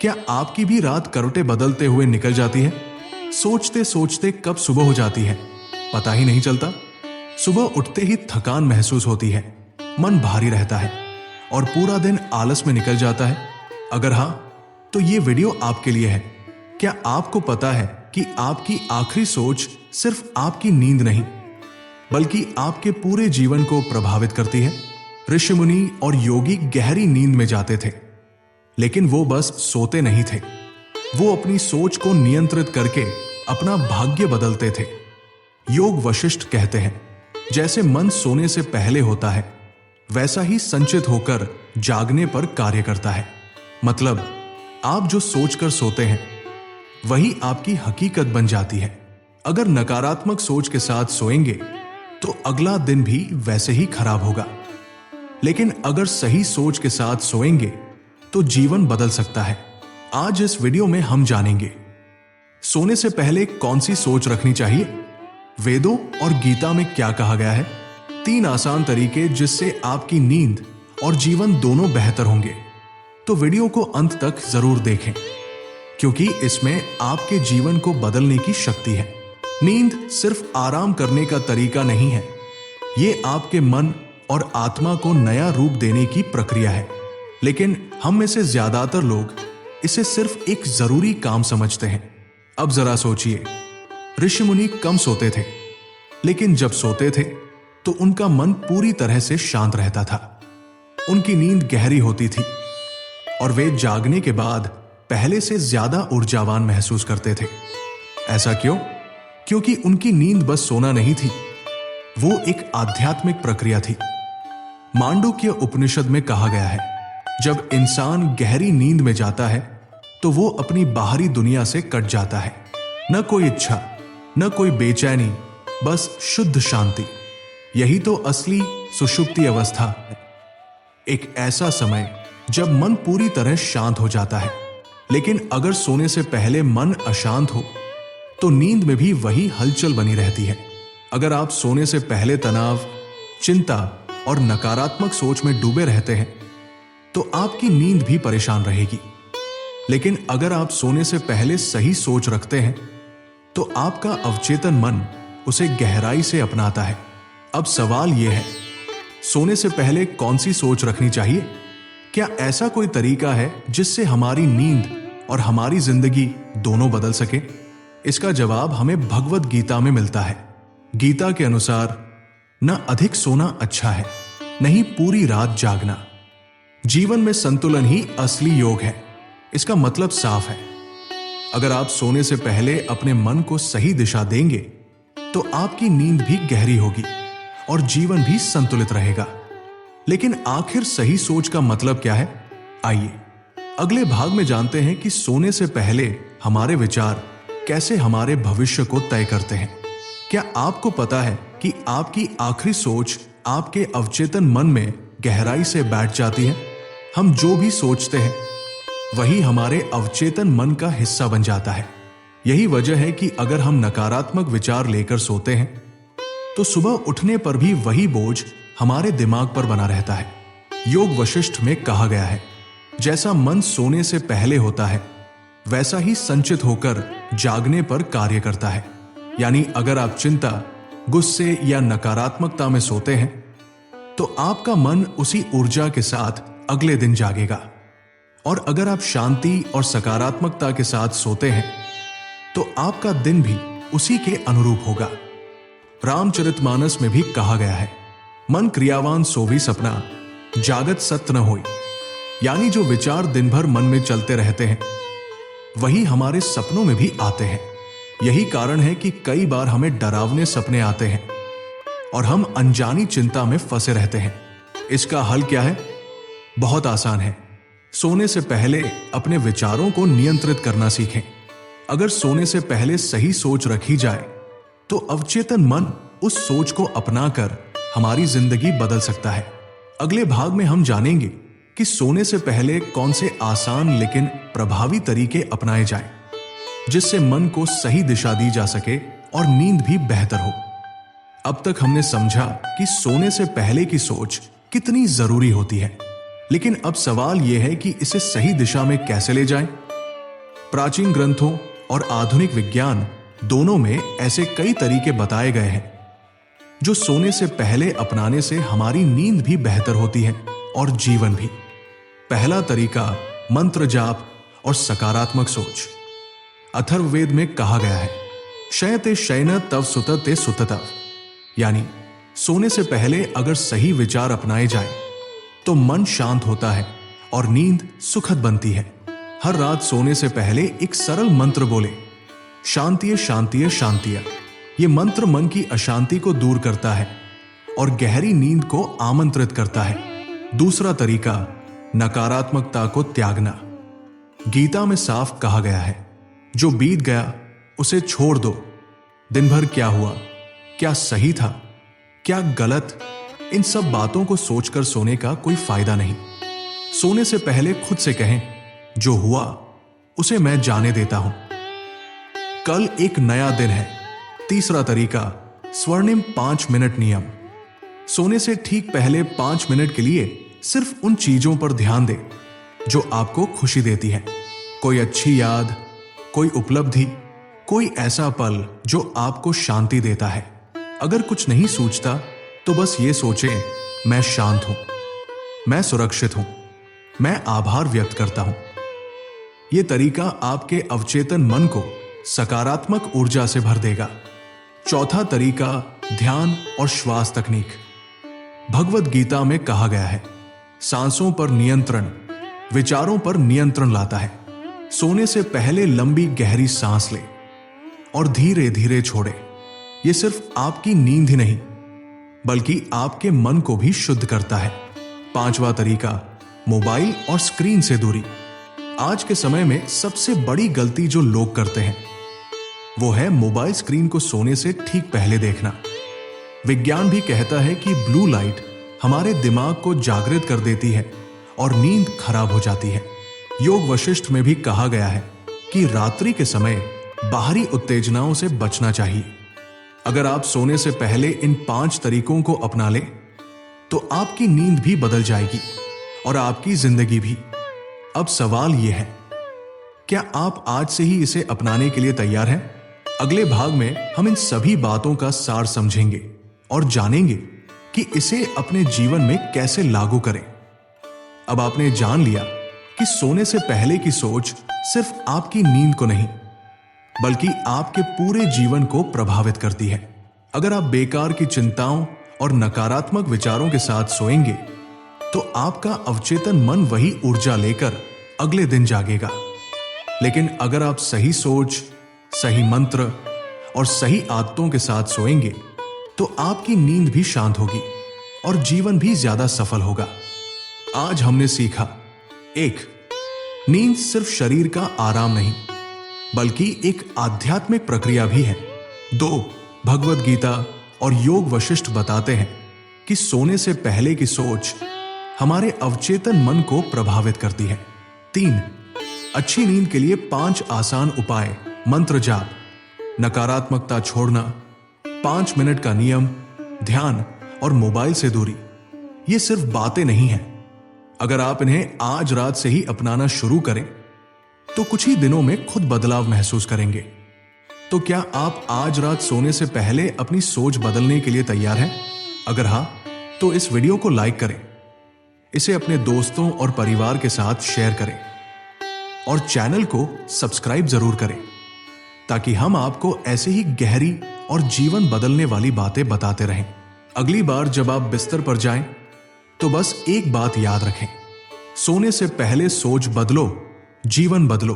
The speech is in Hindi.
क्या आपकी भी रात करवटें बदलते हुए निकल जाती है? सोचते सोचते कब सुबह हो जाती है पता ही नहीं चलता। सुबह उठते ही थकान महसूस होती है, मन भारी रहता है और पूरा दिन आलस में निकल जाता है। अगर हाँ, तो ये वीडियो आपके लिए है। क्या आपको पता है कि आपकी आखिरी सोच सिर्फ आपकी नींद नहीं बल्कि आपके पूरे जीवन को प्रभावित करती है? ऋषि मुनि और योगी गहरी नींद में जाते थे, लेकिन वो बस सोते नहीं थे। वो अपनी सोच को नियंत्रित करके अपना भाग्य बदलते थे। योग वशिष्ठ कहते हैं, जैसे मन सोने से पहले होता है वैसा ही संचित होकर जागने पर कार्य करता है। मतलब आप जो सोचकर सोते हैं वही आपकी हकीकत बन जाती है। अगर नकारात्मक सोच के साथ सोएंगे तो अगला दिन भी वैसे ही खराब होगा, लेकिन अगर सही सोच के साथ सोएंगे तो जीवन बदल सकता है। आज इस वीडियो में हम जानेंगे सोने से पहले कौन सी सोच रखनी चाहिए, वेदों और गीता में क्या कहा गया है, 3 आसान तरीके जिससे आपकी नींद और जीवन दोनों बेहतर होंगे। तो वीडियो को अंत तक जरूर देखें, क्योंकि इसमें आपके जीवन को बदलने की शक्ति है। नींद सिर्फ आराम करने का तरीका नहीं है, ये आपके मन और आत्मा को नया रूप देने की प्रक्रिया है। लेकिन हम में से ज्यादातर लोग इसे सिर्फ एक जरूरी काम समझते हैं। अब जरा सोचिए, ऋषि मुनि कम सोते थे, लेकिन जब सोते थे तो उनका मन पूरी तरह से शांत रहता था। उनकी नींद गहरी होती थी और वे जागने के बाद पहले से ज्यादा ऊर्जावान महसूस करते थे। ऐसा क्यों? क्योंकि उनकी नींद बस सोना नहीं थी, वो एक आध्यात्मिक प्रक्रिया थी। मांडुक्य उपनिषद में कहा गया है, जब इंसान गहरी नींद में जाता है तो वो अपनी बाहरी दुनिया से कट जाता है। न कोई इच्छा, न कोई बेचैनी, बस शुद्ध शांति। यही तो असली सुषुप्ति अवस्था है। एक ऐसा समय जब मन पूरी तरह शांत हो जाता है। लेकिन अगर सोने से पहले मन अशांत हो तो नींद में भी वही हलचल बनी रहती है। अगर आप सोने से पहले तनाव, चिंता और नकारात्मक सोच में डूबे रहते हैं तो आपकी नींद भी परेशान रहेगी। लेकिन अगर आप सोने से पहले सही सोच रखते हैं तो आपका अवचेतन मन उसे गहराई से अपनाता है। अब सवाल यह है, सोने से पहले कौन सी सोच रखनी चाहिए? क्या ऐसा कोई तरीका है जिससे हमारी नींद और हमारी जिंदगी दोनों बदल सके? इसका जवाब हमें भगवद गीता में मिलता है। गीता के अनुसार न अधिक सोना अच्छा है, न ही पूरी रात जागना। जीवन में संतुलन ही असली योग है। इसका मतलब साफ है, अगर आप सोने से पहले अपने मन को सही दिशा देंगे तो आपकी नींद भी गहरी होगी और जीवन भी संतुलित रहेगा। लेकिन आखिर सही सोच का मतलब क्या है? आइए अगले भाग में जानते हैं कि सोने से पहले हमारे विचार कैसे हमारे भविष्य को तय करते हैं। क्या आपको पता है कि आपकी आखिरी सोच आपके अवचेतन मन में गहराई से बैठ जाती है? हम जो भी सोचते हैं वही हमारे अवचेतन मन का हिस्सा बन जाता है। यही वजह है कि अगर हम नकारात्मक विचार लेकर सोते हैं तो सुबह उठने पर भी वही बोझ हमारे दिमाग पर बना रहता है। योग वशिष्ठ में कहा गया है, जैसा मन सोने से पहले होता है वैसा ही संचित होकर जागने पर कार्य करता है। यानी अगर आप चिंता, गुस्से या नकारात्मकता में सोते हैं तो आपका मन उसी ऊर्जा के साथ अगले दिन जागेगा, और अगर आप शांति और सकारात्मकता के साथ सोते हैं तो आपका दिन भी उसी के अनुरूप होगा। रामचरितमानस में भी कहा गया है, मन क्रियावान सोवी सपना, जागत सत न होई। यानी जो विचार दिन भर मन में चलते रहते हैं वही हमारे सपनों में भी आते हैं। यही कारण है कि कई बार हमें डरावने सपने आते हैं और हम अनजानी चिंता में फंसे रहते हैं। इसका हल क्या है? बहुत आसान है। सोने से पहले अपने विचारों को नियंत्रित करना सीखें। अगर सोने से पहले सही सोच रखी जाए तो अवचेतन मन उस सोच को अपनाकर हमारी जिंदगी बदल सकता है। अगले भाग में हम जानेंगे कि सोने से पहले कौन से आसान लेकिन प्रभावी तरीके अपनाए जाएं, जिससे मन को सही दिशा दी जा सके और नींद भी बेहतर हो। अब तक हमने समझा कि सोने से पहले की सोच कितनी जरूरी होती है, लेकिन अब सवाल यह है कि इसे सही दिशा में कैसे ले जाएं? प्राचीन ग्रंथों और आधुनिक विज्ञान दोनों में ऐसे कई तरीके बताए गए हैं जो सोने से पहले अपनाने से हमारी नींद भी बेहतर होती है और जीवन भी। पहला तरीका मंत्र जाप और सकारात्मक सोच। अथर्ववेद में कहा गया है, शयते शयन तव सुतते सुततव, यानी सोने से पहले अगर सही विचार अपनाए जाए तो मन शांत होता है और नींद सुखद बनती है। हर रात सोने से पहले एक सरल मंत्र बोले, शांतिय शांतिय शांतिय। यह मंत्र मन की अशांति को दूर करता है और गहरी नींद को आमंत्रित करता है। दूसरा तरीका नकारात्मकता को त्यागना। गीता में साफ कहा गया है, जो बीत गया उसे छोड़ दो। दिन भर क्या हुआ, क्या सही था, क्या गलत, इन सब बातों को सोचकर सोने का कोई फायदा नहीं। सोने से पहले खुद से कहें, जो हुआ उसे मैं जाने देता हूं, कल एक नया दिन है। तीसरा तरीका स्वर्णिम 5 मिनट नियम। सोने से ठीक पहले 5 मिनट के लिए सिर्फ उन चीजों पर ध्यान दें जो आपको खुशी देती है। कोई अच्छी याद, कोई उपलब्धि, कोई ऐसा पल जो आपको शांति देता है। अगर कुछ नहीं सूझता तो बस ये सोचें, मैं शांत हूं, मैं सुरक्षित हूं, मैं आभार व्यक्त करता हूं। यह तरीका आपके अवचेतन मन को सकारात्मक ऊर्जा से भर देगा। चौथा तरीका ध्यान और श्वास तकनीक। भगवद गीता में कहा गया है, सांसों पर नियंत्रण विचारों पर नियंत्रण लाता है। सोने से पहले लंबी गहरी सांस ले और धीरे धीरे छोड़े। यह सिर्फ आपकी नींद ही नहीं बल्कि आपके मन को भी शुद्ध करता है। पांचवा तरीका मोबाइल और स्क्रीन से दूरी। आज के समय में सबसे बड़ी गलती जो लोग करते हैं वो है मोबाइल स्क्रीन को सोने से ठीक पहले देखना। विज्ञान भी कहता है कि ब्लू लाइट हमारे दिमाग को जागृत कर देती है और नींद खराब हो जाती है। योग वशिष्ठ में भी कहा गया है कि रात्रि के समय बाहरी उत्तेजनाओं से बचना चाहिए। अगर आप सोने से पहले इन 5 तरीकों को अपना लें तो आपकी नींद भी बदल जाएगी और आपकी जिंदगी भी। अब सवाल यह है, क्या आप आज से ही इसे अपनाने के लिए तैयार हैं? अगले भाग में हम इन सभी बातों का सार समझेंगे और जानेंगे कि इसे अपने जीवन में कैसे लागू करें। अब आपने जान लिया कि सोने से पहले की सोच सिर्फ आपकी नींद को नहीं बल्कि आपके पूरे जीवन को प्रभावित करती है। अगर आप बेकार की चिंताओं और नकारात्मक विचारों के साथ सोएंगे तो आपका अवचेतन मन वही ऊर्जा लेकर अगले दिन जागेगा। लेकिन अगर आप सही सोच, सही मंत्र और सही आदतों के साथ सोएंगे तो आपकी नींद भी शांत होगी और जीवन भी ज्यादा सफल होगा। आज हमने सीखा, 1. नींद सिर्फ शरीर का आराम नहीं बल्कि एक आध्यात्मिक प्रक्रिया भी है। 2. भगवद गीता और योग वशिष्ठ बताते हैं कि सोने से पहले की सोच हमारे अवचेतन मन को प्रभावित करती है। 3. अच्छी नींद के लिए 5 आसान उपाय। मंत्र जाप, नकारात्मकता छोड़ना, 5 मिनट का नियम, ध्यान और मोबाइल से दूरी। ये सिर्फ बातें नहीं हैं। अगर आप इन्हें आज रात से ही अपनाना शुरू करें तो कुछ ही दिनों में खुद बदलाव महसूस करेंगे। तो क्या आप आज रात सोने से पहले अपनी सोच बदलने के लिए तैयार हैं? अगर हां, तो इस वीडियो को लाइक करें, इसे अपने दोस्तों और परिवार के साथ शेयर करें और चैनल को सब्सक्राइब जरूर करें ताकि हम आपको ऐसे ही गहरी और जीवन बदलने वाली बातें बताते रहें। अगली बार जब आप बिस्तर पर जाएं तो बस एक बात याद रखें, सोने से पहले सोच बदलो, जीवन बदलो।